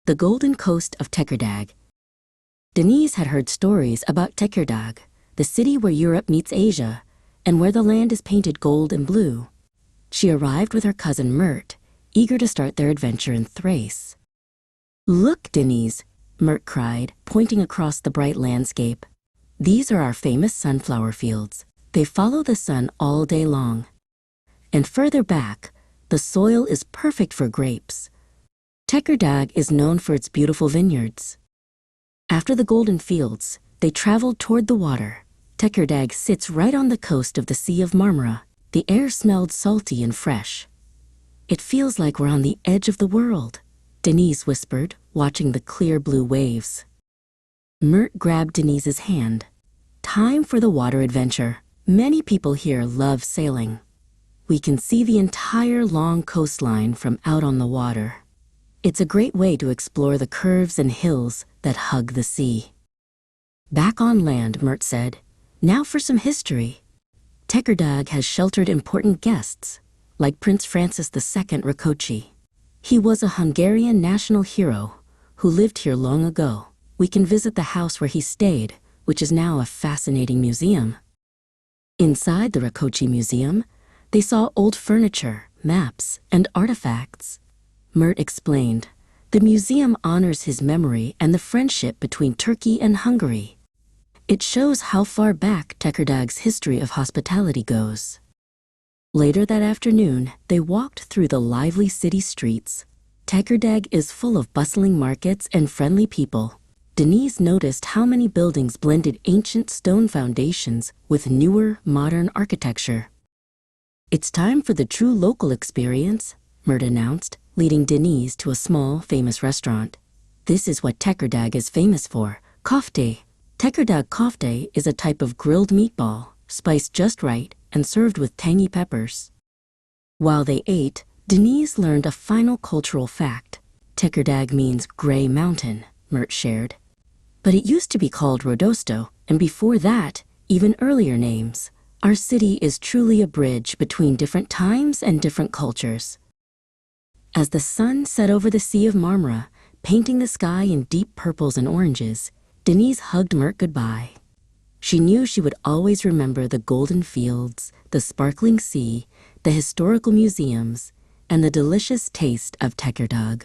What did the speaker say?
the golden coast of Tekirdağ. Denise had heard stories about Tekirdağ, the city where Europe meets Asia, and where the land is painted gold and blue. She arrived with her cousin Mert, eager to start their adventure in Thrace. "Look, Denise," Mert cried, pointing across the bright landscape. "These are our famous sunflower fields. They follow the sun all day long. And further back, the soil is perfect for grapes. Tekirdağ is known for its beautiful vineyards." After the golden fields, they traveled toward the water. Tekirdağ sits right on the coast of the Sea of Marmara. The air smelled salty and fresh. "It feels like we're on the edge of the world," Denise whispered, watching the clear blue waves. Mert grabbed Denise's hand. "Time for the water adventure. Many people here love sailing. We can see the entire long coastline from out on the water. It's a great way to explore the curves and hills that hug the sea." Back on land, Mert said, "Now for some history. Tekirdağ has sheltered important guests, like Prince Francis II Rákóczi. He was a Hungarian national hero who lived here long ago. We can visit the house where he stayed, which is now a fascinating museum." Inside the Rákóczi Museum, they saw old furniture, maps, and artifacts. Mert explained, "The museum honors his memory and the friendship between Turkey and Hungary. It shows how far back Tekirdağ's history of hospitality goes." Later that afternoon, they walked through the lively city streets. Tekirdağ is full of bustling markets and friendly people. Denise noticed how many buildings blended ancient stone foundations with newer, modern architecture. "It's time for the true local experience," Mert announced, leading Denise to a small, famous restaurant. "This is what Tekirdağ is famous for, kofte." Tekirdağ kofte is a type of grilled meatball, spiced just right and served with tangy peppers. While they ate, Denise learned a final cultural fact. Tekirdağ means gray mountain, Mert shared. But it used to be called Rodosto, and before that, even earlier names. Our city is truly a bridge between different times and different cultures. As the sun set over the Sea of Marmara, painting the sky in deep purples and oranges, Denise hugged Mert goodbye. She knew she would always remember the golden fields, the sparkling sea, the historical museums, and the delicious taste of Tekirdağ.